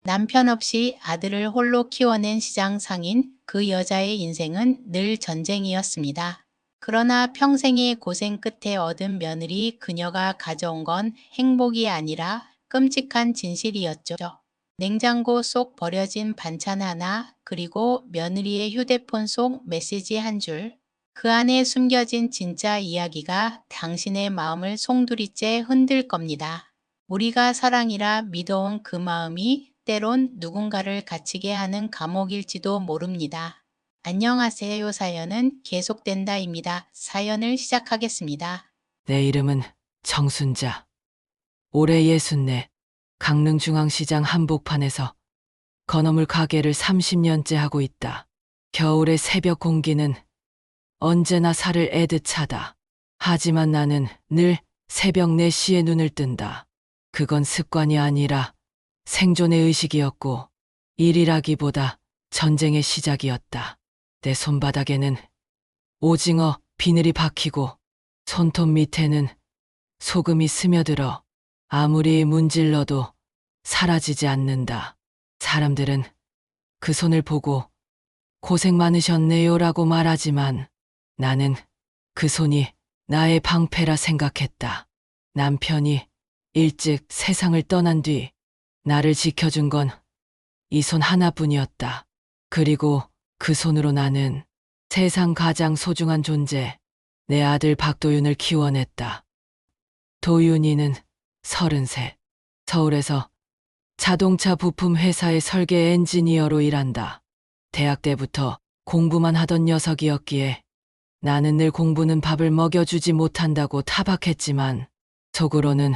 남편 없이 아들을 홀로 키워낸 시장 상인 그 여자의 인생은 늘 전쟁이었습니다. 그러나 평생의 고생 끝에 얻은 며느리 그녀가 가져온 건 행복이 아니라 끔찍한 진실이었죠. 냉장고 속 버려진 반찬 하나, 그리고 며느리의 휴대폰 속 메시지 한 줄. 그 안에 숨겨진 진짜 이야기가 당신의 마음을 송두리째 흔들 겁니다. 우리가 사랑이라 믿어온 그 마음이 때론 누군가를 갇히게 하는 감옥일지도 모릅니다. 안녕하세요. 사연은 계속된다입니다. 사연을 시작하겠습니다. 내 이름은 정순자. 올해 64, 강릉중앙시장 한복판에서 건어물 가게를 30년째 하고 있다. 겨울의 새벽 공기는 언제나 살을 애듯 차다. 하지만 나는 늘 새벽 4시에 눈을 뜬다. 그건 습관이 아니라 생존의 의식이었고, 일이라기보다 전쟁의 시작이었다. 내 손바닥에는 오징어 비늘이 박히고 손톱 밑에는 소금이 스며들어 아무리 문질러도 사라지지 않는다. 사람들은 그 손을 보고 고생 많으셨네요라고 말하지만 나는 그 손이 나의 방패라 생각했다. 남편이 일찍 세상을 떠난 뒤 나를 지켜준 건 이 손 하나뿐이었다. 그리고 그 손으로 나는 세상 가장 소중한 존재, 내 아들 박도윤을 키워냈다. 도윤이는 33, 서울에서 자동차 부품 회사의 설계 엔지니어로 일한다. 대학 때부터 공부만 하던 녀석이었기에 나는 늘 공부는 밥을 먹여주지 못한다고 타박했지만 속으로는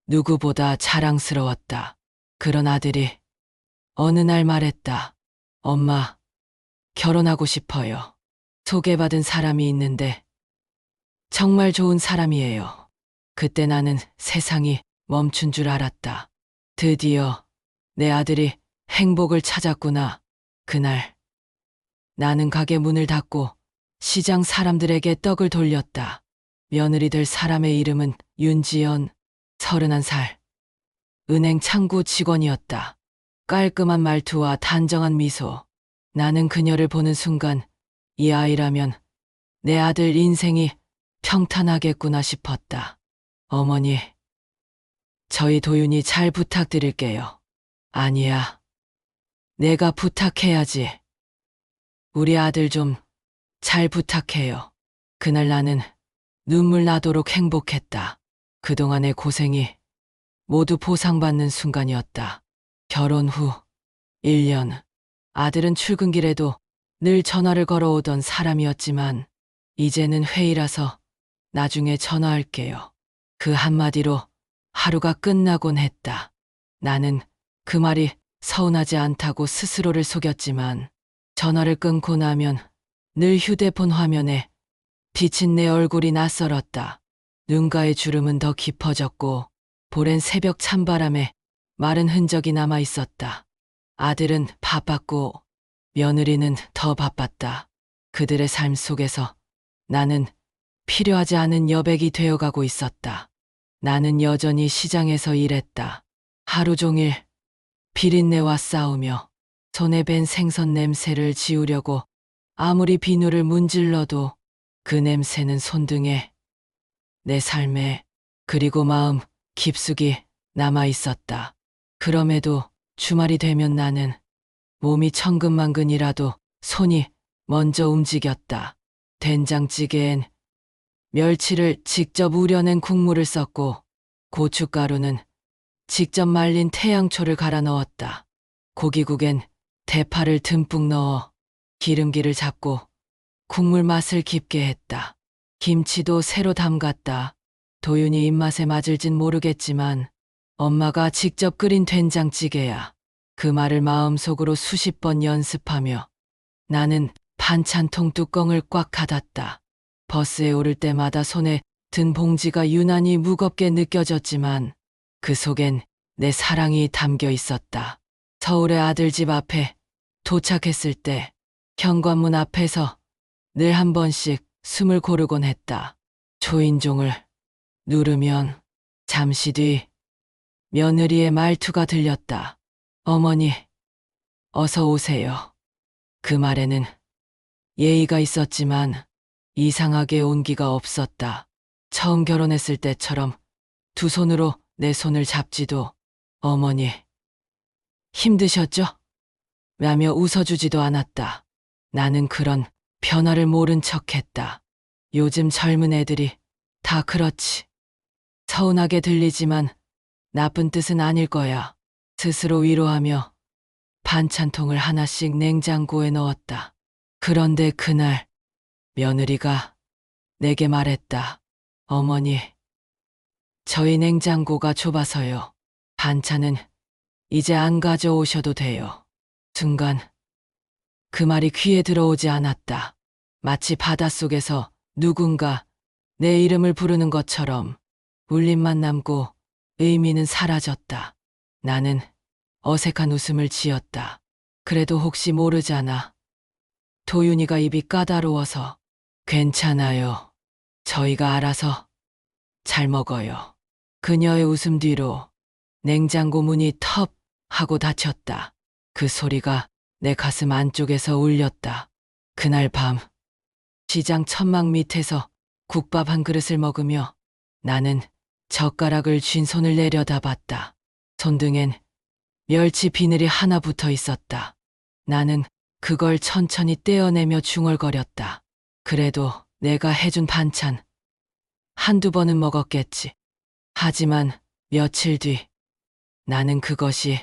누구보다 자랑스러웠다. 그런 아들이 어느 날 말했다. 엄마, 결혼하고 싶어요. 소개받은 사람이 있는데 정말 좋은 사람이에요. 그때 나는 세상이 멈춘 줄 알았다. 드디어 내 아들이 행복을 찾았구나. 그날 나는 가게 문을 닫고 시장 사람들에게 떡을 돌렸다. 며느리 될 사람의 이름은 윤지연, 31살. 은행 창구 직원이었다. 깔끔한 말투와 단정한 미소. 나는 그녀를 보는 순간 이 아이라면 내 아들 인생이 평탄하겠구나 싶었다. 어머니, 저희 도윤이 잘 부탁드릴게요. 아니야, 내가 부탁해야지. 우리 아들 좀 잘 부탁해요. 그날 나는 눈물 나도록 행복했다. 그동안의 고생이 모두 보상받는 순간이었다. 결혼 후 1년, 아들은 출근길에도 늘 전화를 걸어오던 사람이었지만 이제는 회의라서 나중에 전화할게요. 그 한마디로 하루가 끝나곤 했다. 나는 그 말이 서운하지 않다고 스스로를 속였지만 전화를 끊고 나면 늘 휴대폰 화면에 비친 내 얼굴이 낯설었다. 눈가의 주름은 더 깊어졌고 보랜 새벽 찬바람에 마른 흔적이 남아 있었다. 아들은 바빴고 며느리는 더 바빴다. 그들의 삶 속에서 나는 필요하지 않은 여백이 되어가고 있었다. 나는 여전히 시장에서 일했다. 하루 종일 비린내와 싸우며 손에 밴 생선 냄새를 지우려고 아무리 비누를 문질러도 그 냄새는 손등에, 내 삶에, 그리고 마음 깊숙이 남아 있었다. 그럼에도 주말이 되면 나는 몸이 천근만근이라도 손이 먼저 움직였다. 된장찌개엔 멸치를 직접 우려낸 국물을 썼고 고춧가루는 직접 말린 태양초를 갈아 넣었다. 고기국엔 대파를 듬뿍 넣어 기름기를 잡고 국물 맛을 깊게 했다. 김치도 새로 담갔다. 도윤이 입맛에 맞을진 모르겠지만 엄마가 직접 끓인 된장찌개야. 그 말을 마음속으로 수십 번 연습하며 나는 반찬통 뚜껑을 꽉 닫았다. 버스에 오를 때마다 손에 든 봉지가 유난히 무겁게 느껴졌지만 그 속엔 내 사랑이 담겨 있었다. 서울의 아들 집 앞에 도착했을 때 현관문 앞에서 늘 한 번씩 숨을 고르곤 했다. 초인종을 누르면 잠시 뒤 며느리의 말투가 들렸다. 어머니, 어서 오세요. 그 말에는 예의가 있었지만 이상하게 온기가 없었다. 처음 결혼했을 때처럼 두 손으로 내 손을 잡지도 어머니, 힘드셨죠? 라며 웃어주지도 않았다. 나는 그런 변화를 모른 척했다. 요즘 젊은 애들이 다 그렇지. 서운하게 들리지만 나쁜 뜻은 아닐 거야. 스스로 위로하며 반찬통을 하나씩 냉장고에 넣었다. 그런데 그날 며느리가 내게 말했다. 어머니, 저희 냉장고가 좁아서요. 반찬은 이제 안 가져오셔도 돼요. 순간 그 말이 귀에 들어오지 않았다. 마치 바닷속에서 누군가 내 이름을 부르는 것처럼 울림만 남고 의미는 사라졌다. 나는 어색한 웃음을 지었다. 그래도 혹시 모르잖아. 도윤이가 입이 까다로워서 괜찮아요. 저희가 알아서 잘 먹어요. 그녀의 웃음 뒤로 냉장고 문이 텁 하고 닫혔다. 그 소리가 내 가슴 안쪽에서 울렸다. 그날 밤 시장 천막 밑에서 국밥 한 그릇을 먹으며 나는 젓가락을 쥔 손을 내려다봤다. 손등엔 멸치 비늘이 하나 붙어 있었다. 나는 그걸 천천히 떼어내며 중얼거렸다. 그래도 내가 해준 반찬 한두 번은 먹었겠지. 하지만 며칠 뒤 나는 그것이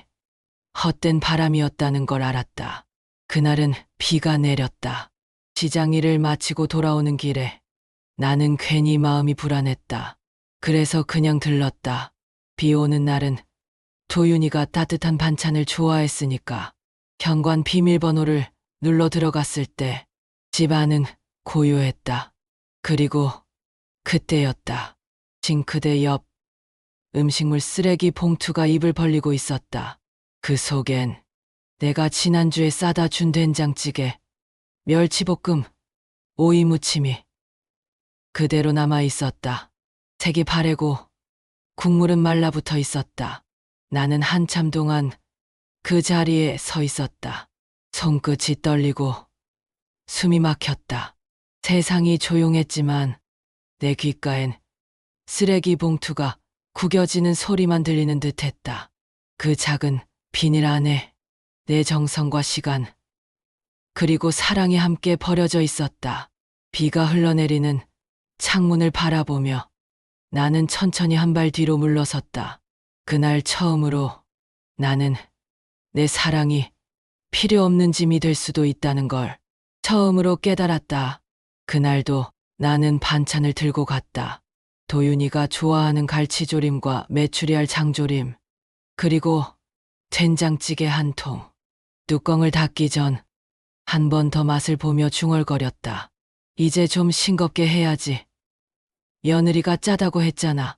헛된 바람이었다는 걸 알았다. 그날은 비가 내렸다. 시장 일을 마치고 돌아오는 길에 나는 괜히 마음이 불안했다. 그래서 그냥 들렀다. 비 오는 날은 도윤이가 따뜻한 반찬을 좋아했으니까. 현관 비밀번호를 눌러 들어갔을 때 집 안은 고요했다. 그리고 그때였다. 싱크대 옆 음식물 쓰레기 봉투가 입을 벌리고 있었다. 그 속엔 내가 지난주에 싸다 준 된장찌개, 멸치볶음, 오이 무침이 그대로 남아 있었다. 색이 바래고 국물은 말라붙어 있었다. 나는 한참 동안 그 자리에 서 있었다. 손끝이 떨리고 숨이 막혔다. 세상이 조용했지만 내 귓가엔 쓰레기 봉투가 구겨지는 소리만 들리는 듯했다. 그 작은 비닐 안에 내 정성과 시간, 그리고 사랑이 함께 버려져 있었다. 비가 흘러내리는 창문을 바라보며 나는 천천히 한 발 뒤로 물러섰다. 그날 처음으로 나는 내 사랑이 필요 없는 짐이 될 수도 있다는 걸 처음으로 깨달았다. 그날도 나는 반찬을 들고 갔다. 도윤이가 좋아하는 갈치조림과 메추리알 장조림, 그리고 된장찌개 한 통. 뚜껑을 닫기 전 한 번 더 맛을 보며 중얼거렸다. 이제 좀 싱겁게 해야지. 며느리가 짜다고 했잖아.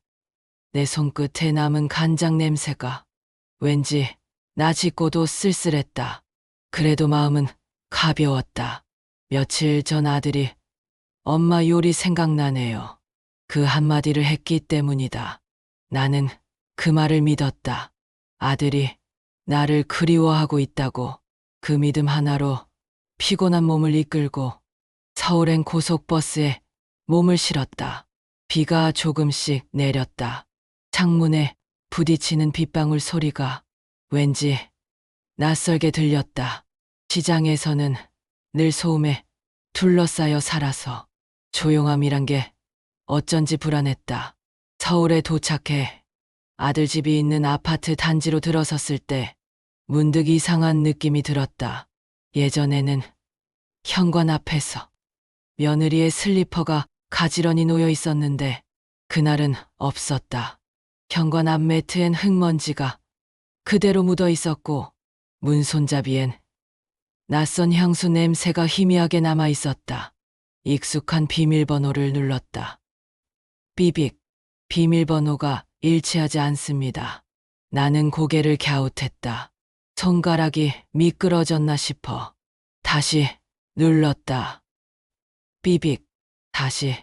내 손끝에 남은 간장 냄새가 왠지 나 짖고도 쓸쓸했다. 그래도 마음은 가벼웠다. 며칠 전 아들이 엄마 요리 생각나네요. 그 한마디를 했기 때문이다. 나는 그 말을 믿었다. 아들이 나를 그리워하고 있다고. 그 믿음 하나로 피곤한 몸을 이끌고 서울행 고속버스에 몸을 실었다. 비가 조금씩 내렸다. 창문에 부딪히는 빗방울 소리가 왠지 낯설게 들렸다. 시장에서는 늘 소음에 둘러싸여 살아서 조용함이란 게 어쩐지 불안했다. 서울에 도착해 아들 집이 있는 아파트 단지로 들어섰을 때 문득 이상한 느낌이 들었다. 예전에는 현관 앞에서 며느리의 슬리퍼가 가지런히 놓여 있었는데 그날은 없었다. 현관 앞 매트엔 흙먼지가 그대로 묻어 있었고 문 손잡이엔 낯선 향수 냄새가 희미하게 남아 있었다. 익숙한 비밀번호를 눌렀다. 삐빅, 비밀번호가 일치하지 않습니다. 나는 고개를 갸웃했다. 손가락이 미끄러졌나 싶어 다시 눌렀다. 삐빅, 다시.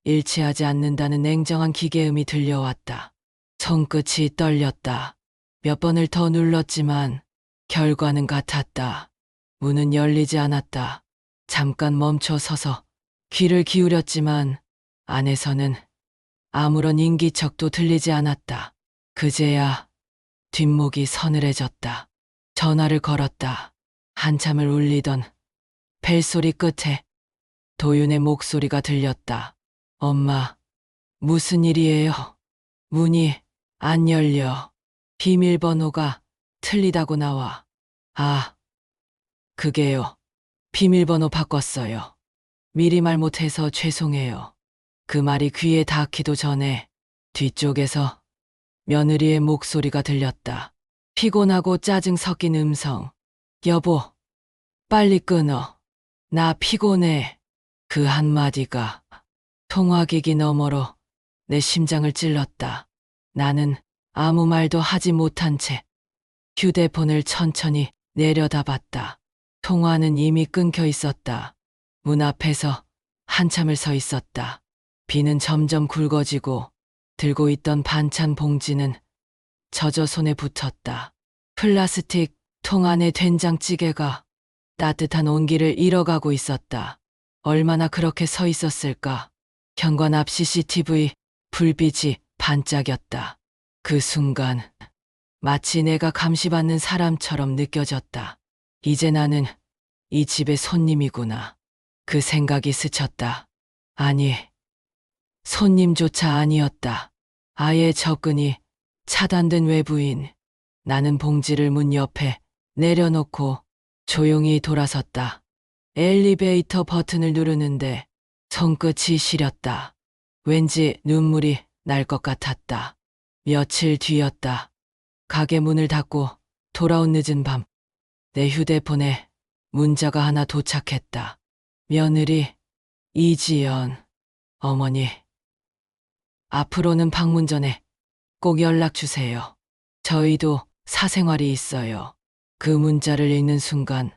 일치하지 않는다는 냉정한 기계음이 들려왔다. 손끝이 떨렸다. 몇 번을 더 눌렀지만 결과는 같았다. 문은 열리지 않았다. 잠깐 멈춰 서서 귀를 기울였지만 안에서는 아무런 인기척도 들리지 않았다. 그제야 뒷목이 서늘해졌다. 전화를 걸었다. 한참을 울리던 벨소리 끝에 도윤의 목소리가 들렸다. 엄마, 무슨 일이에요? 문이 안 열려. 비밀번호가 틀리다고 나와. 아, 그게요. 비밀번호 바꿨어요. 미리 말 못해서 죄송해요. 그 말이 귀에 닿기도 전에 뒤쪽에서 며느리의 목소리가 들렸다. 피곤하고 짜증 섞인 음성. 여보, 빨리 끊어. 나 피곤해. 그 한마디가 통화기기 너머로 내 심장을 찔렀다. 나는 아무 말도 하지 못한 채 휴대폰을 천천히 내려다봤다. 통화는 이미 끊겨 있었다. 문 앞에서 한참을 서 있었다. 비는 점점 굵어지고 들고 있던 반찬 봉지는 젖어 손에 붙었다. 플라스틱 통 안에 된장찌개가 따뜻한 온기를 잃어가고 있었다. 얼마나 그렇게 서 있었을까? 현관 앞 CCTV 불빛이 반짝였다. 그 순간 마치 내가 감시받는 사람처럼 느껴졌다. 이제 나는 이 집의 손님이구나. 그 생각이 스쳤다. 아니, 손님조차 아니었다. 아예 접근이 차단된 외부인. 나는 봉지를 문 옆에 내려놓고 조용히 돌아섰다. 엘리베이터 버튼을 누르는데 손끝이 시렸다. 왠지 눈물이 날 것 같았다. 며칠 뒤였다. 가게 문을 닫고 돌아온 늦은 밤, 내 휴대폰에 문자가 하나 도착했다. 며느리 이지연, 어머니. 앞으로는 방문 전에 꼭 연락 주세요. 저희도 사생활이 있어요. 그 문자를 읽는 순간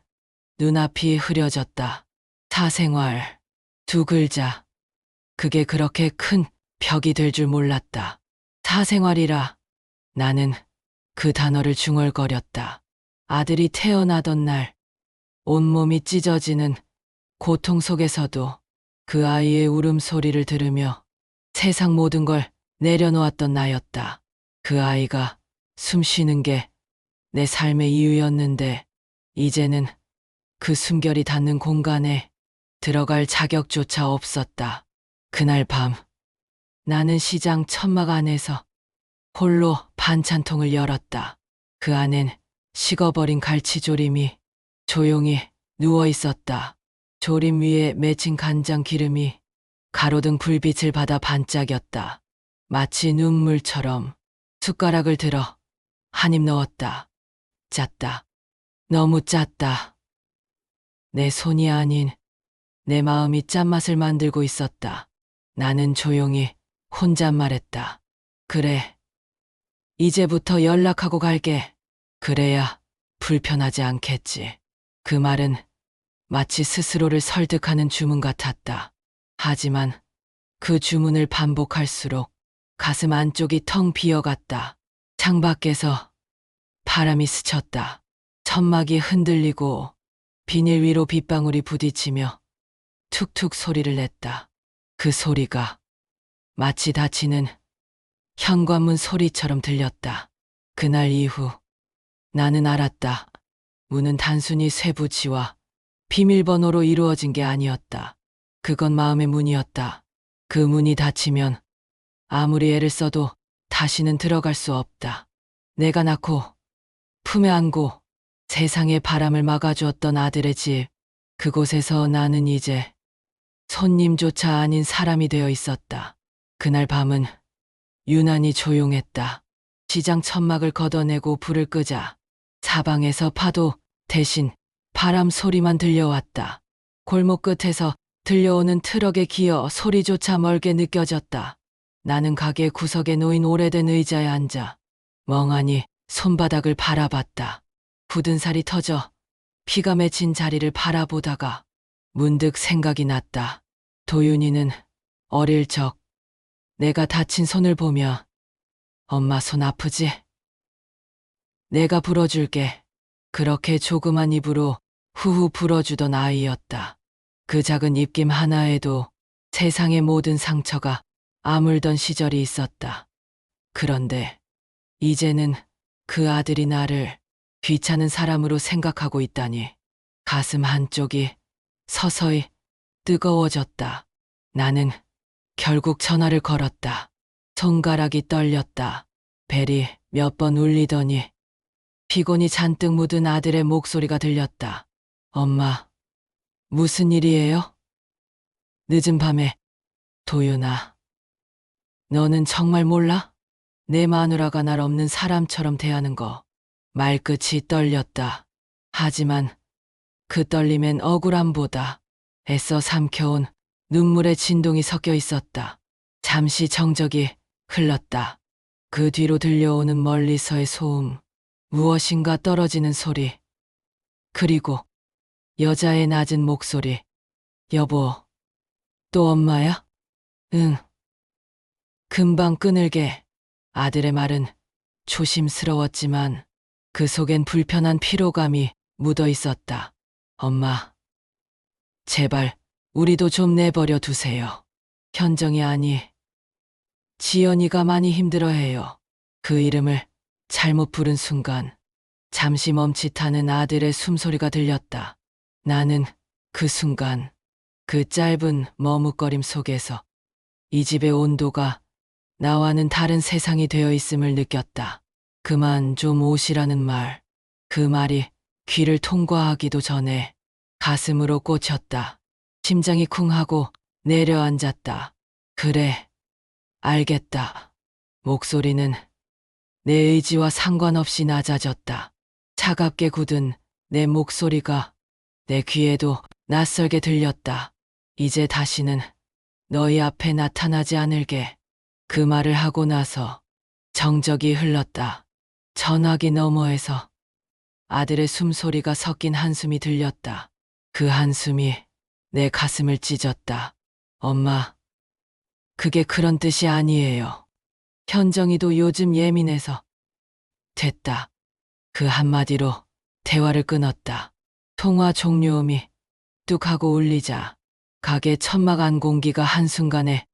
눈앞이 흐려졌다. 사생활, 두 글자. 그게 그렇게 큰 벽이 될 줄 몰랐다. 사생활이라. 나는 그 단어를 중얼거렸다. 아들이 태어나던 날, 온몸이 찢어지는 고통 속에서도 그 아이의 울음소리를 들으며 세상 모든 걸 내려놓았던 나였다. 그 아이가 숨 쉬는 게 내 삶의 이유였는데 이제는 그 숨결이 닿는 공간에 들어갈 자격조차 없었다. 그날 밤 나는 시장 천막 안에서 홀로 반찬통을 열었다. 그 안엔 식어버린 갈치조림이 조용히 누워 있었다. 조림 위에 맺힌 간장 기름이 가로등 불빛을 받아 반짝였다. 마치 눈물처럼. 숟가락을 들어 한 입 넣었다. 짰다. 너무 짰다. 내 손이 아닌 내 마음이 짠맛을 만들고 있었다. 나는 조용히 혼잣말했다. 그래. 이제부터 연락하고 갈게. 그래야 불편하지 않겠지. 그 말은 마치 스스로를 설득하는 주문 같았다. 하지만 그 주문을 반복할수록 가슴 안쪽이 텅 비어갔다. 창밖에서 바람이 스쳤다. 천막이 흔들리고 비닐 위로 빗방울이 부딪히며 툭툭 소리를 냈다. 그 소리가 마치 닫히는 현관문 소리처럼 들렸다. 그날 이후 나는 알았다. 문은 단순히 쇠붙이와 비밀번호로 이루어진 게 아니었다. 그건 마음의 문이었다. 그 문이 닫히면 아무리 애를 써도 다시는 들어갈 수 없다. 내가 낳고 품에 안고 세상의 바람을 막아주었던 아들의 집, 그곳에서 나는 이제 손님조차 아닌 사람이 되어 있었다. 그날 밤은 유난히 조용했다. 시장 천막을 걷어내고 불을 끄자 사방에서 파도 대신 바람 소리만 들려왔다. 골목 끝에서 들려오는 트럭의 기어 소리조차 멀게 느껴졌다. 나는 가게 구석에 놓인 오래된 의자에 앉아 멍하니 손바닥을 바라봤다. 굳은 살이 터져 피가 맺힌 자리를 바라보다가 문득 생각이 났다. 도윤이는 어릴 적 내가 다친 손을 보며 엄마 손 아프지? 내가 불어줄게. 그렇게 조그만 입으로 후후 불어주던 아이였다. 그 작은 입김 하나에도 세상의 모든 상처가 아물던 시절이 있었다. 그런데 이제는 그 아들이 나를 귀찮은 사람으로 생각하고 있다니 가슴 한쪽이 서서히 뜨거워졌다. 나는 결국 전화를 걸었다. 손가락이 떨렸다. 벨이 몇 번 울리더니 피곤이 잔뜩 묻은 아들의 목소리가 들렸다. 엄마, 무슨 일이에요? 늦은 밤에, 도윤아, 너는 정말 몰라? 내 마누라가 날 없는 사람처럼 대하는 거. 말끝이 떨렸다. 하지만 그 떨림엔 억울함보다 애써 삼켜온 눈물의 진동이 섞여 있었다. 잠시 정적이 흘렀다. 그 뒤로 들려오는 멀리서의 소음, 무엇인가 떨어지는 소리, 그리고 여자의 낮은 목소리. 여보, 또 엄마야? 응. 금방 끊을게. 아들의 말은 조심스러웠지만 그 속엔 불편한 피로감이 묻어 있었다. 엄마, 제발 우리도 좀 내버려 두세요. 현정이 아니, 지연이가 많이 힘들어해요. 그 이름을 잘못 부른 순간 잠시 멈칫하는 아들의 숨소리가 들렸다. 나는 그 순간 그 짧은 머뭇거림 속에서 이 집의 온도가 나와는 다른 세상이 되어 있음을 느꼈다. 그만 좀 오시라는 말, 그 말이 귀를 통과하기도 전에 가슴으로 꽂혔다. 심장이 쿵하고 내려앉았다. 그래, 알겠다. 목소리는 내 의지와 상관없이 낮아졌다. 차갑게 굳은 내 목소리가 내 귀에도 낯설게 들렸다. 이제 다시는 너희 앞에 나타나지 않을게. 그 말을 하고 나서 정적이 흘렀다. 전화기 너머에서 아들의 숨소리가 섞인 한숨이 들렸다. 그 한숨이 내 가슴을 찢었다. 엄마, 그게 그런 뜻이 아니에요. 현정이도 요즘 예민해서. 됐다. 그 한마디로 대화를 끊었다. 통화 종료음이 뚝 하고 울리자 가게 천막 안 공기가 한순간에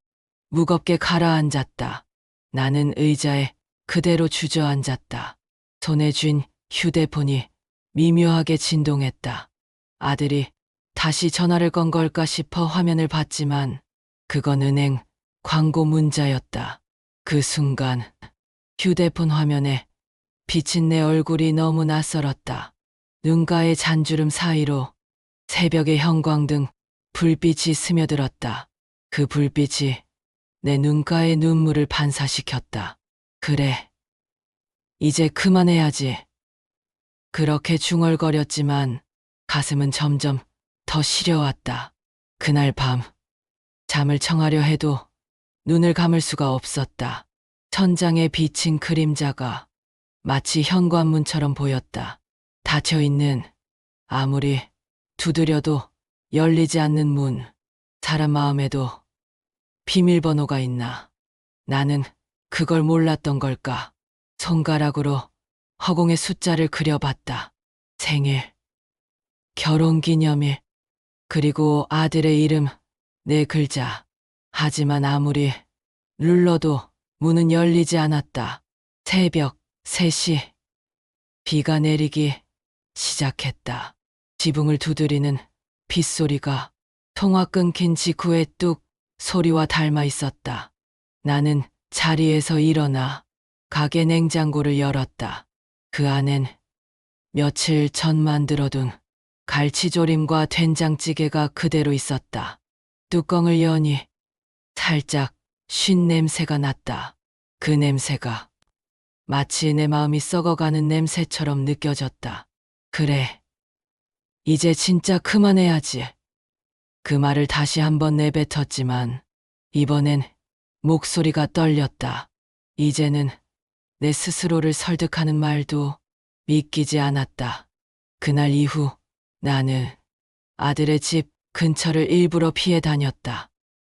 무겁게 가라앉았다. 나는 의자에 그대로 주저앉았다. 손에 쥔 휴대폰이 미묘하게 진동했다. 아들이 다시 전화를 건 걸까 싶어 화면을 봤지만 그건 은행 광고 문자였다. 그 순간 휴대폰 화면에 비친 내 얼굴이 너무 낯설었다. 눈가의 잔주름 사이로 새벽의 형광등 불빛이 스며들었다. 그 불빛이 내 눈가에 눈물을 반사시켰다. 그래, 이제 그만해야지. 그렇게 중얼거렸지만 가슴은 점점 더 시려왔다. 그날 밤 잠을 청하려 해도 눈을 감을 수가 없었다. 천장에 비친 그림자가 마치 현관문처럼 보였다. 닫혀있는, 아무리 두드려도 열리지 않는 문. 사람 마음에도 비밀번호가 있나. 나는 그걸 몰랐던 걸까. 손가락으로 허공에 숫자를 그려봤다. 생일, 결혼기념일, 그리고 아들의 이름, 네 글자. 하지만 아무리 눌러도 문은 열리지 않았다. 새벽 3시. 비가 내리기 시작했다. 지붕을 두드리는 빗소리가 통화 끊긴 직후에 뚝 소리와 닮아 있었다. 나는 자리에서 일어나 가게 냉장고를 열었다. 그 안엔 며칠 전 만들어둔 갈치조림과 된장찌개가 그대로 있었다. 뚜껑을 여니 살짝 쉰 냄새가 났다. 그 냄새가 마치 내 마음이 썩어가는 냄새처럼 느껴졌다. 그래, 이제 진짜 그만해야지. 그 말을 다시 한번 내뱉었지만 이번엔 목소리가 떨렸다. 이제는 내 스스로를 설득하는 말도 믿기지 않았다. 그날 이후 나는 아들의 집 근처를 일부러 피해 다녔다.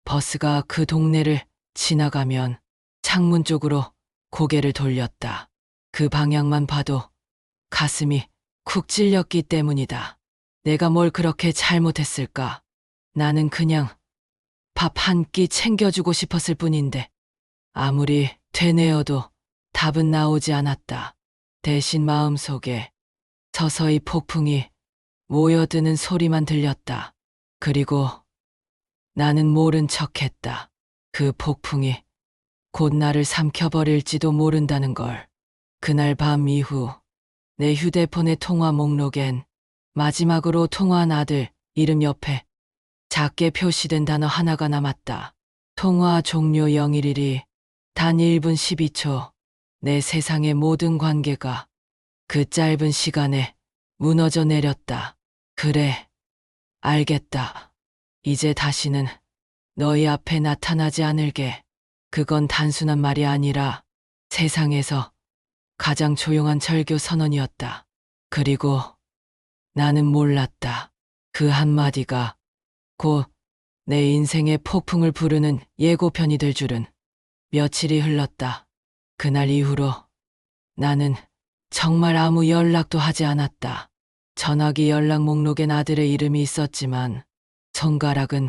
버스가 그 동네를 지나가면 창문 쪽으로 고개를 돌렸다. 그 방향만 봐도 가슴이 쿡 찔렸기 때문이다. 내가 뭘 그렇게 잘못했을까? 나는 그냥 밥 한 끼 챙겨주고 싶었을 뿐인데 아무리 되뇌어도 답은 나오지 않았다. 대신 마음속에 서서히 폭풍이 모여드는 소리만 들렸다. 그리고 나는 모른 척했다. 그 폭풍이 곧 나를 삼켜버릴지도 모른다는 걸. 그날 밤 이후 내 휴대폰의 통화 목록엔 마지막으로 통화한 아들 이름 옆에 작게 표시된 단어 하나가 남았다. 통화 종료 011이 단 1분 12초. 내 세상의 모든 관계가 그 짧은 시간에 무너져 내렸다. 그래, 알겠다. 이제 다시는 너희 앞에 나타나지 않을게. 그건 단순한 말이 아니라 세상에서 가장 조용한 절교 선언이었다. 그리고 나는 몰랐다. 그 한마디가 곧 내 인생의 폭풍을 부르는 예고편이 될 줄은. 며칠이 흘렀다. 그날 이후로 나는 정말 아무 연락도 하지 않았다. 전화기 연락 목록엔 아들의 이름이 있었지만 손가락은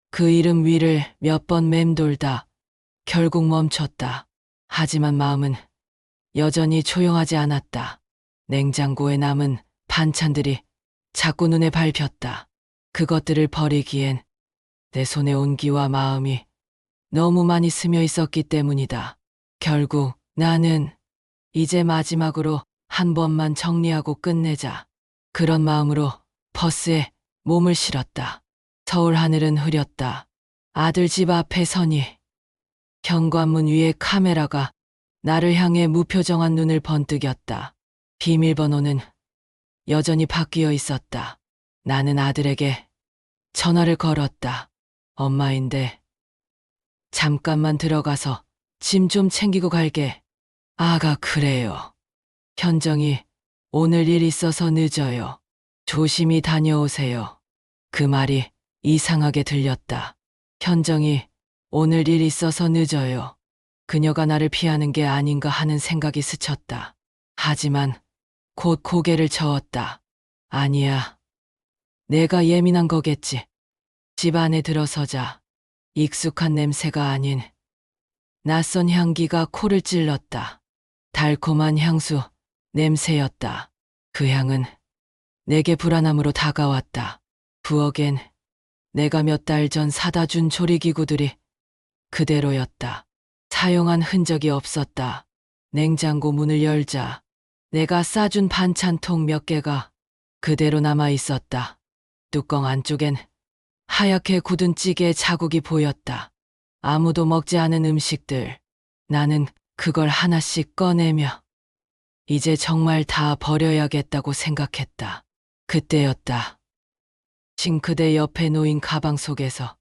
그 이름 위를 몇 번 맴돌다 결국 멈췄다. 하지만 마음은 여전히 조용하지 않았다. 냉장고에 남은 반찬들이 자꾸 눈에 밟혔다. 그것들을 버리기엔 내 손의 온기와 마음이 너무 많이 스며 있었기 때문이다. 결국 나는 이제 마지막으로 한 번만 정리하고 끝내자. 그런 마음으로 버스에 몸을 실었다. 서울 하늘은 흐렸다. 아들 집 앞에 서니 현관문 위에 카메라가 나를 향해 무표정한 눈을 번뜩였다. 비밀번호는 여전히 바뀌어 있었다. 나는 아들에게 전화를 걸었다. 엄마인데 잠깐만 들어가서 짐 좀 챙기고 갈게. 아가 그래요. 현정이 오늘 일 있어서 늦어요. 조심히 다녀오세요. 그 말이 이상하게 들렸다. 현정이 오늘 일 있어서 늦어요. 그녀가 나를 피하는 게 아닌가 하는 생각이 스쳤다. 하지만 곧 고개를 저었다. 아니야. 내가 예민한 거겠지. 집 안에 들어서자 익숙한 냄새가 아닌 낯선 향기가 코를 찔렀다. 달콤한 향수 냄새였다. 그 향은 내게 불안함으로 다가왔다. 부엌엔 내가 몇 달 전 사다 준 조리기구들이 그대로였다. 사용한 흔적이 없었다. 냉장고 문을 열자 내가 싸준 반찬통 몇 개가 그대로 남아 있었다. 뚜껑 안쪽엔 하얗게 굳은 찌개 자국이 보였다. 아무도 먹지 않은 음식들. 나는 그걸 하나씩 꺼내며 이제 정말 다 버려야겠다고 생각했다. 그때였다. 싱크대 옆에 놓인 가방 속에서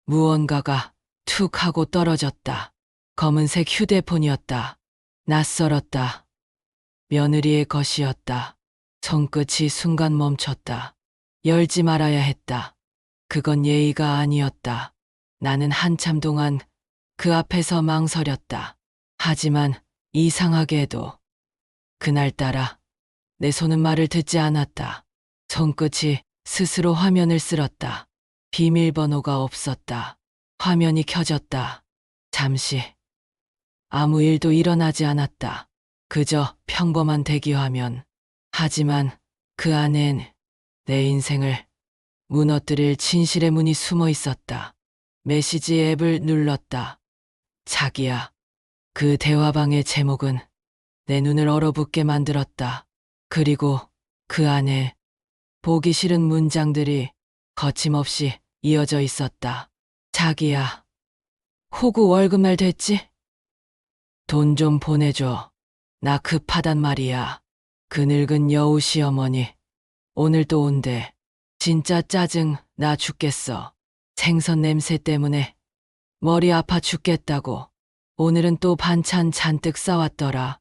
무언가가 툭 하고 떨어졌다. 검은색 휴대폰이었다. 낯설었다. 며느리의 것이었다. 손끝이 순간 멈췄다. 열지 말아야 했다. 그건 예의가 아니었다. 나는 한참 동안 그 앞에서 망설였다. 하지만 이상하게도 그날따라 내 손은 말을 듣지 않았다. 손끝이 스스로 화면을 쓸었다. 비밀번호가 없었다. 화면이 켜졌다. 잠시 아무 일도 일어나지 않았다. 그저 평범한 대기화면. 하지만 그 안엔 내 인생을 무너뜨릴 진실의 문이 숨어 있었다. 메시지 앱을 눌렀다. 자기야. 그 대화방의 제목은 내 눈을 얼어붙게 만들었다. 그리고 그 안에 보기 싫은 문장들이 거침없이 이어져 있었다. 자기야. 호구 월급날 됐지? 돈 좀 보내줘. 나 급하단 말이야. 그 늙은 여우 시어머니 오늘 또 온대. 진짜 짜증 나 죽겠어. 생선 냄새 때문에 머리 아파 죽겠다고. 오늘은 또 반찬 잔뜩 싸왔더라.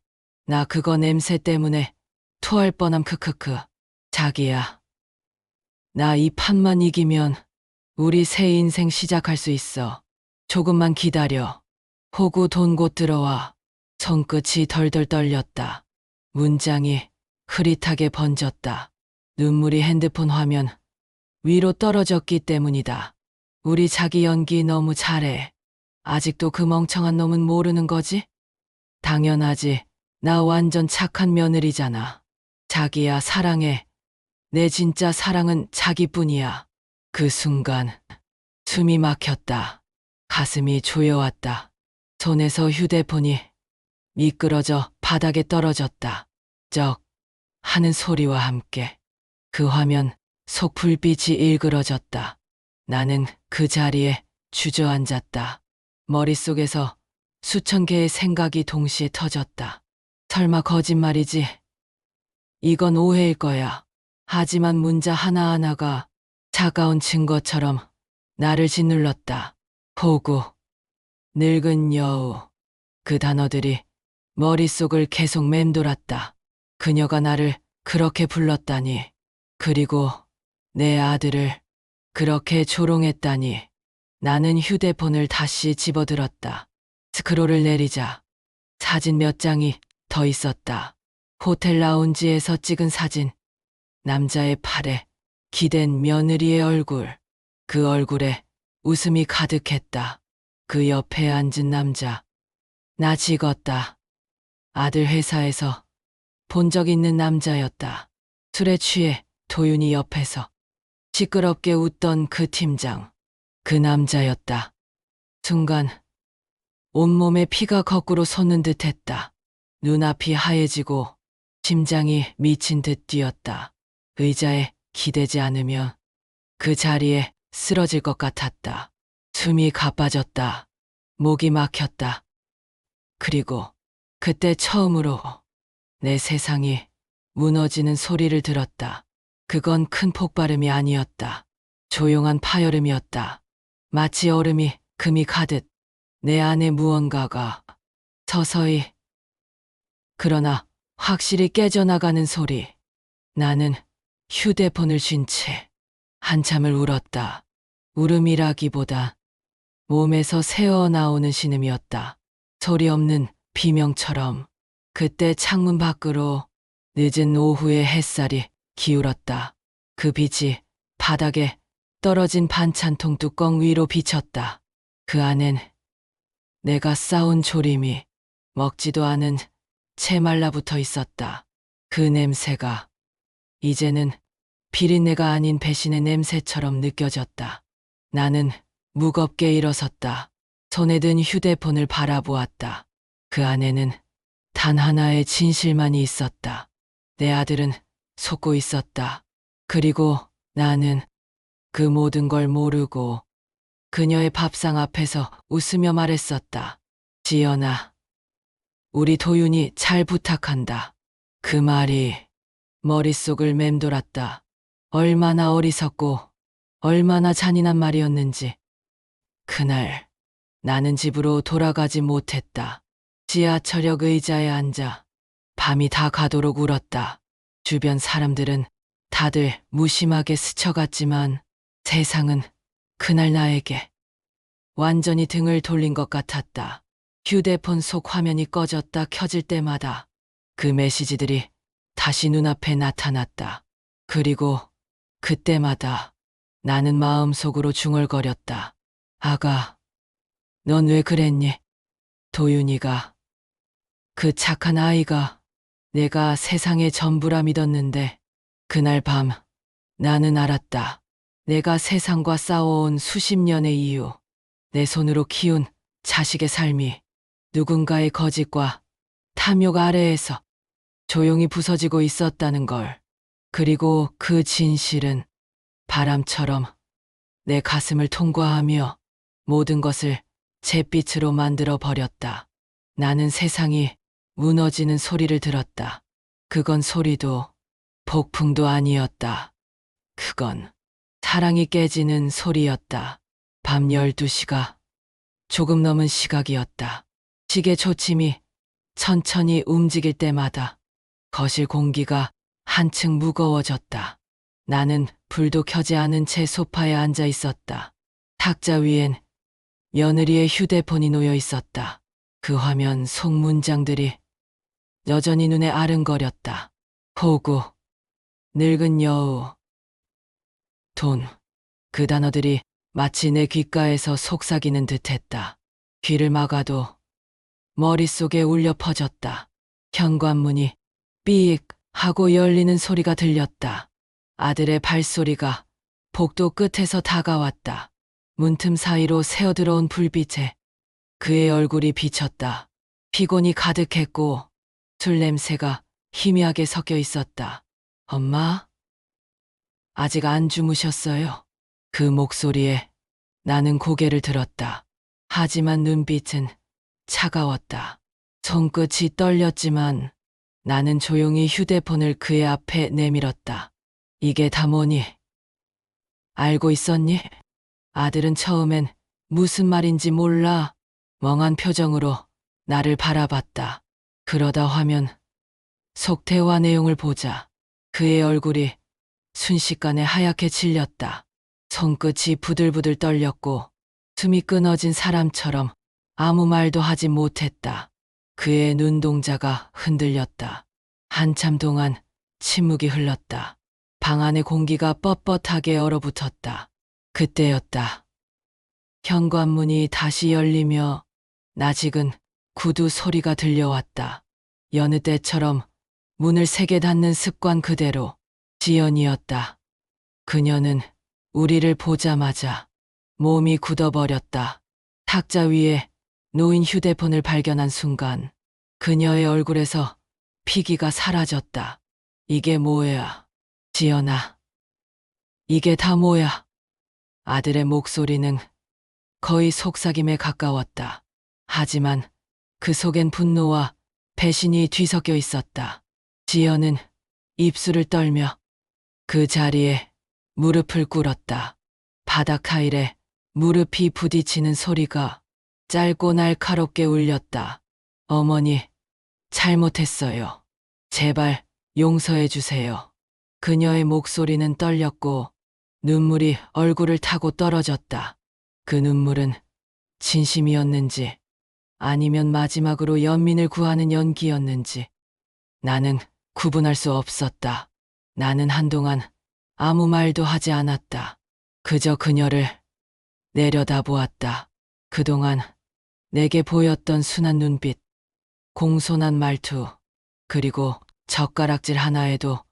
나 그거 냄새 때문에 토할 뻔함 크크크. 자기야. 나 이 판만 이기면 우리 새 인생 시작할 수 있어. 조금만 기다려. 호구 돈 곧 들어와. 손끝이 덜덜 떨렸다. 문장이 흐릿하게 번졌다. 눈물이 핸드폰 화면 위로 떨어졌기 때문이다. 우리 자기 연기 너무 잘해. 아직도 그 멍청한 놈은 모르는 거지? 당연하지. 나 완전 착한 며느리잖아. 자기야, 사랑해. 내 진짜 사랑은 자기뿐이야. 그 순간 숨이 막혔다. 가슴이 조여왔다. 손에서 휴대폰이 미끄러져 바닥에 떨어졌다. 쩍 하는 소리와 함께 그 화면 속 불빛이 일그러졌다. 나는 그 자리에 주저앉았다. 머릿속에서 수천 개의 생각이 동시에 터졌다. 설마 거짓말이지? 이건 오해일 거야. 하지만 문자 하나하나가 차가운 증거처럼 나를 짓눌렀다. 호구, 늙은 여우. 그 단어들이 머릿속을 계속 맴돌았다. 그녀가 나를 그렇게 불렀다니. 그리고 내 아들을 그렇게 조롱했다니. 나는 휴대폰을 다시 집어들었다. 스크롤을 내리자 사진 몇 장이 더 있었다. 호텔 라운지에서 찍은 사진. 남자의 팔에 기댄 며느리의 얼굴. 그 얼굴에 웃음이 가득했다. 그 옆에 앉은 남자. 나 찍었다. 아들 회사에서 본 적 있는 남자였다. 술에 취해 도윤이 옆에서 시끄럽게 웃던 그 팀장. 그 남자였다. 순간 온몸에 피가 거꾸로 솟는 듯했다. 눈앞이 하얘지고 심장이 미친 듯 뛰었다. 의자에 기대지 않으면 그 자리에 쓰러질 것 같았다. 숨이 가빠졌다. 목이 막혔다. 그리고 그때 처음으로 내 세상이 무너지는 소리를 들었다. 그건 큰 폭발음이 아니었다. 조용한 파열음이었다. 마치 얼음이 금이 가듯 내 안에 무언가가 서서히, 그러나 확실히 깨져나가는 소리. 나는 휴대폰을 쥔 채 한참을 울었다. 울음이라기보다 몸에서 새어나오는 신음이었다. 소리 없는 비명처럼. 그때 창문 밖으로 늦은 오후의 햇살이 기울었다. 그 빛이 바닥에 떨어진 반찬통 뚜껑 위로 비쳤다. 그 안엔 내가 싸온 조림이 먹지도 않은 채 말라붙어 있었다. 그 냄새가 이제는 비린내가 아닌 배신의 냄새처럼 느껴졌다. 나는 무겁게 일어섰다. 손에 든 휴대폰을 바라보았다. 그 안에는 단 하나의 진실만이 있었다. 내 아들은 속고 있었다. 그리고 나는 그 모든 걸 모르고 그녀의 밥상 앞에서 웃으며 말했었다. 지연아, 우리 도윤이 잘 부탁한다. 그 말이 머릿속을 맴돌았다. 얼마나 어리석고 얼마나 잔인한 말이었는지. 그날 나는 집으로 돌아가지 못했다. 지하철역 의자에 앉아 밤이 다 가도록 울었다. 주변 사람들은 다들 무심하게 스쳐갔지만 세상은 그날 나에게 완전히 등을 돌린 것 같았다. 휴대폰 속 화면이 꺼졌다 켜질 때마다 그 메시지들이 다시 눈앞에 나타났다. 그리고 그때마다 나는 마음속으로 중얼거렸다. 아가, 넌 왜 그랬니? 도윤이가, 그 착한 아이가 내가 세상의 전부라 믿었는데 그날 밤 나는 알았다. 내가 세상과 싸워온 수십 년의 이유, 내 손으로 키운 자식의 삶이 누군가의 거짓과 탐욕 아래에서 조용히 부서지고 있었다는 걸. 그리고 그 진실은 바람처럼 내 가슴을 통과하며 모든 것을 잿빛으로 만들어 버렸다. 나는 세상이 무너지는 소리를 들었다. 그건 소리도 폭풍도 아니었다. 그건 사랑이 깨지는 소리였다. 밤 12시가 조금 넘은 시각이었다. 시계 초침이 천천히 움직일 때마다 거실 공기가 한층 무거워졌다. 나는 불도 켜지 않은 채 소파에 앉아 있었다. 탁자 위엔 며느리의 휴대폰이 놓여 있었다. 그 화면 속 문장들이 여전히 눈에 아른거렸다. 포구, 늙은 여우, 돈. 그 단어들이 마치 내 귓가에서 속삭이는 듯했다. 귀를 막아도 머릿속에 울려 퍼졌다. 현관문이 삐익 하고 열리는 소리가 들렸다. 아들의 발소리가 복도 끝에서 다가왔다. 문틈 사이로 새어들어온 불빛에 그의 얼굴이 비쳤다. 피곤이 가득했고 술 냄새가 희미하게 섞여 있었다. 엄마? 아직 안 주무셨어요? 그 목소리에 나는 고개를 들었다. 하지만 눈빛은 차가웠다. 손끝이 떨렸지만 나는 조용히 휴대폰을 그의 앞에 내밀었다. 이게 다 뭐니? 알고 있었니? 아들은 처음엔 무슨 말인지 몰라 멍한 표정으로 나를 바라봤다. 그러다 화면 속 대화 내용을 보자 그의 얼굴이 순식간에 하얗게 질렸다. 손끝이 부들부들 떨렸고 숨이 끊어진 사람처럼 아무 말도 하지 못했다. 그의 눈동자가 흔들렸다. 한참 동안 침묵이 흘렀다. 방 안의 공기가 뻣뻣하게 얼어붙었다. 그때였다. 현관문이 다시 열리며 나직은 구두 소리가 들려왔다. 여느 때처럼 문을 세게 닫는 습관 그대로 지연이었다. 그녀는 우리를 보자마자 몸이 굳어버렸다. 탁자 위에 놓인 휴대폰을 발견한 순간 그녀의 얼굴에서 피기가 사라졌다. 이게 뭐야? 지연아. 이게 다 뭐야? 아들의 목소리는 거의 속삭임에 가까웠다. 하지만 그 속엔 분노와 배신이 뒤섞여 있었다. 지연은 입술을 떨며 그 자리에 무릎을 꿇었다. 바닥 타일에 무릎이 부딪히는 소리가 짧고 날카롭게 울렸다. 어머니, 잘못했어요. 제발 용서해 주세요. 그녀의 목소리는 떨렸고 눈물이 얼굴을 타고 떨어졌다. 그 눈물은 진심이었는지 아니면 마지막으로 연민을 구하는 연기였는지 나는 구분할 수 없었다. 나는 한동안 아무 말도 하지 않았다. 그저 그녀를 내려다보았다. 그동안 내게 보였던 순한 눈빛, 공손한 말투, 그리고 젓가락질 하나에도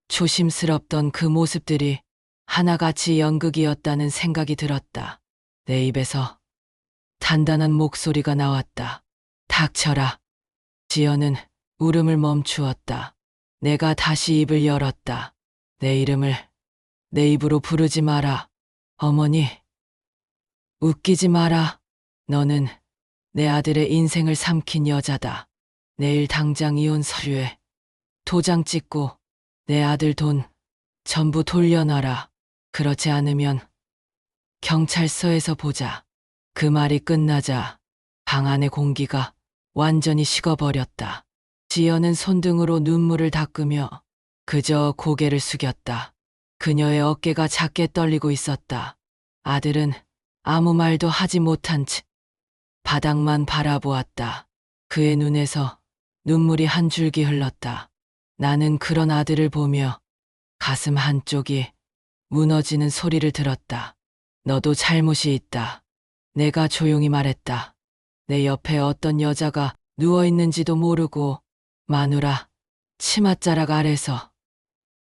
조심스럽던 그 모습들이 하나같이 연극이었다는 생각이 들었다. 내 입에서 단단한 목소리가 나왔다. 닥쳐라. 지연은 울음을 멈추었다. 내가 다시 입을 열었다. 내 이름을 내 입으로 부르지 마라. 어머니, 웃기지 마라. 너는 내 아들의 인생을 삼킨 여자다. 내일 당장 이혼 서류에 도장 찍고 내 아들 돈 전부 돌려놔라. 그렇지 않으면 경찰서에서 보자. 그 말이 끝나자 방 안의 공기가 완전히 식어버렸다. 지연은 손등으로 눈물을 닦으며 그저 고개를 숙였다. 그녀의 어깨가 작게 떨리고 있었다. 아들은 아무 말도 하지 못한 채 바닥만 바라보았다. 그의 눈에서 눈물이 한 줄기 흘렀다. 나는 그런 아들을 보며 가슴 한쪽이 무너지는 소리를 들었다. 너도 잘못이 있다. 내가 조용히 말했다. 내 옆에 어떤 여자가 누워있는지도 모르고 마누라 치맛자락 아래서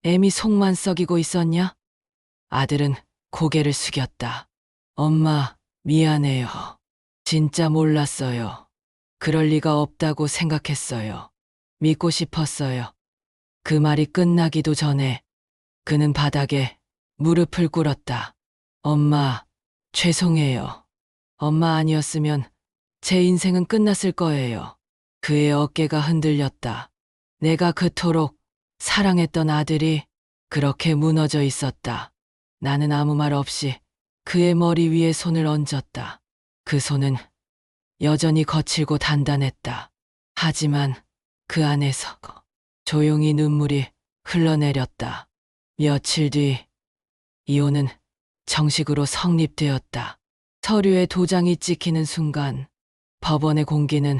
애미 속만 썩이고 있었냐? 아들은 고개를 숙였다. 엄마, 미안해요. 진짜 몰랐어요. 그럴 리가 없다고 생각했어요. 믿고 싶었어요. 그 말이 끝나기도 전에 그는 바닥에 무릎을 꿇었다. 엄마, 죄송해요. 엄마 아니었으면 제 인생은 끝났을 거예요. 그의 어깨가 흔들렸다. 내가 그토록 사랑했던 아들이 그렇게 무너져 있었다. 나는 아무 말 없이 그의 머리 위에 손을 얹었다. 그 손은 여전히 거칠고 단단했다. 하지만 그 안에서 조용히 눈물이 흘러내렸다. 며칠 뒤 이혼은 정식으로 성립되었다. 서류에 도장이 찍히는 순간 법원의 공기는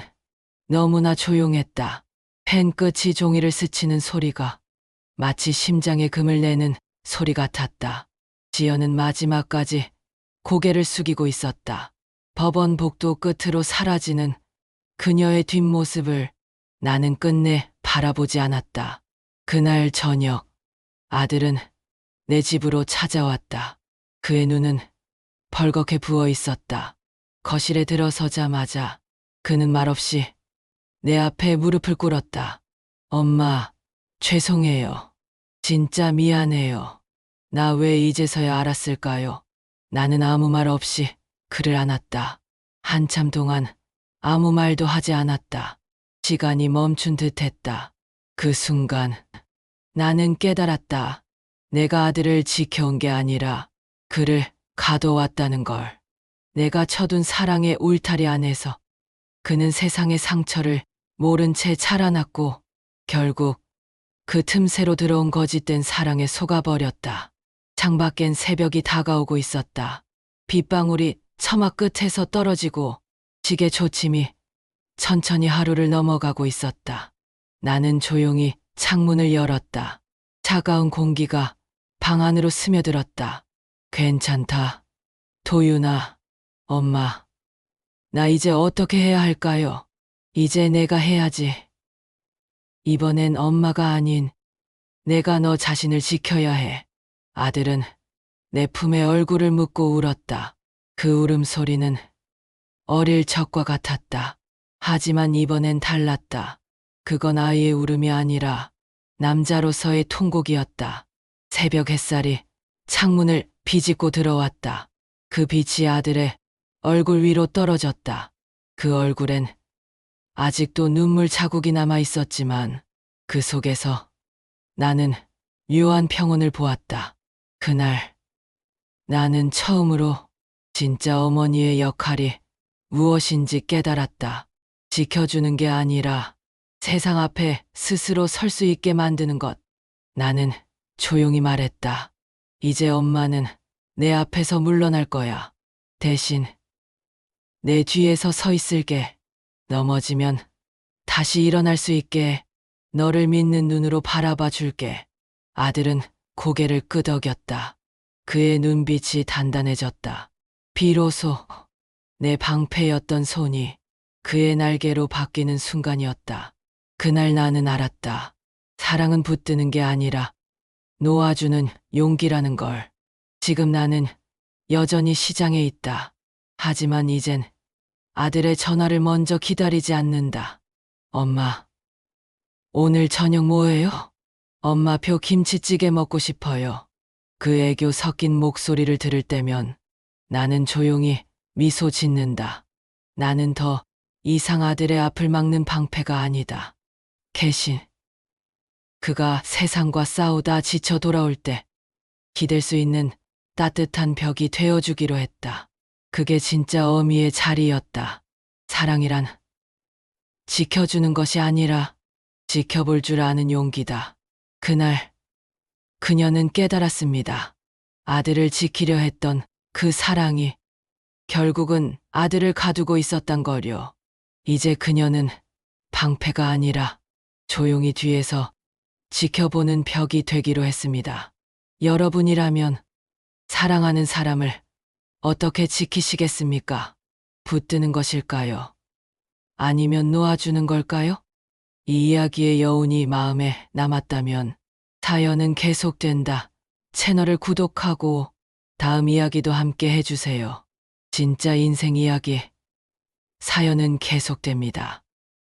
너무나 조용했다. 펜 끝이 종이를 스치는 소리가 마치 심장에 금을 내는 소리 같았다. 지연은 마지막까지 고개를 숙이고 있었다. 법원 복도 끝으로 사라지는 그녀의 뒷모습을 나는 끝내 바라보지 않았다. 그날 저녁, 아들은 내 집으로 찾아왔다. 그의 눈은 벌겋게 부어 있었다. 거실에 들어서자마자 그는 말없이 내 앞에 무릎을 꿇었다. 엄마, 죄송해요. 진짜 미안해요. 나 왜 이제서야 알았을까요? 나는 아무 말 없이 그를 안았다. 한참 동안 아무 말도 하지 않았다. 시간이 멈춘 듯 했다. 그 순간 나는 깨달았다. 내가 아들을 지켜온 게 아니라 그를 가둬왔다는 걸. 내가 쳐둔 사랑의 울타리 안에서 그는 세상의 상처를 모른 채 자라났고 결국 그 틈새로 들어온 거짓된 사랑에 속아버렸다. 창밖엔 새벽이 다가오고 있었다. 빗방울이 처마 끝에서 떨어지고 시계 초침이 천천히 하루를 넘어가고 있었다. 나는 조용히 창문을 열었다. 차가운 공기가 방 안으로 스며들었다. 괜찮다. 도윤아, 엄마. 나 이제 어떻게 해야 할까요? 이제 내가 해야지. 이번엔 엄마가 아닌 내가 너 자신을 지켜야 해. 아들은 내 품에 얼굴을 묻고 울었다. 그 울음소리는 어릴 적과 같았다. 하지만 이번엔 달랐다. 그건 아이의 울음이 아니라 남자로서의 통곡이었다. 새벽 햇살이 창문을 비집고 들어왔다. 그 빛이 아들의 얼굴 위로 떨어졌다. 그 얼굴엔 아직도 눈물 자국이 남아 있었지만 그 속에서 나는 묘한 평온을 보았다. 그날 나는 처음으로 진짜 어머니의 역할이 무엇인지 깨달았다. 지켜주는 게 아니라 세상 앞에 스스로 설 수 있게 만드는 것. 나는 조용히 말했다. 이제 엄마는 내 앞에서 물러날 거야. 대신 내 뒤에서 서 있을게. 넘어지면 다시 일어날 수 있게 너를 믿는 눈으로 바라봐 줄게. 아들은 고개를 끄덕였다. 그의 눈빛이 단단해졌다. 비로소 내 방패였던 손이 그의 날개로 바뀌는 순간이었다. 그날 나는 알았다. 사랑은 붙드는 게 아니라 놓아주는 용기라는 걸. 지금 나는 여전히 시장에 있다. 하지만 이젠 아들의 전화를 먼저 기다리지 않는다. 엄마, 오늘 저녁 뭐예요? 엄마표 김치찌개 먹고 싶어요. 그 애교 섞인 목소리를 들을 때면 나는 조용히 미소 짓는다. 나는 더 이상 아들의 앞을 막는 방패가 아니다. 개신. 그가 세상과 싸우다 지쳐 돌아올 때 기댈 수 있는 따뜻한 벽이 되어주기로 했다. 그게 진짜 어미의 자리였다. 사랑이란 지켜주는 것이 아니라 지켜볼 줄 아는 용기다. 그날 그녀는 깨달았습니다. 아들을 지키려 했던 그 사랑이 결국은 아들을 가두고 있었단 거요. 이제 그녀는 방패가 아니라 조용히 뒤에서 지켜보는 벽이 되기로 했습니다. 여러분이라면 사랑하는 사람을 어떻게 지키시겠습니까? 붙드는 것일까요? 아니면 놓아주는 걸까요? 이 이야기의 여운이 마음에 남았다면 사연은 계속된다. 채널을 구독하고 다음 이야기도 함께 해주세요. 진짜 인생 이야기. 사연은 계속됩니다.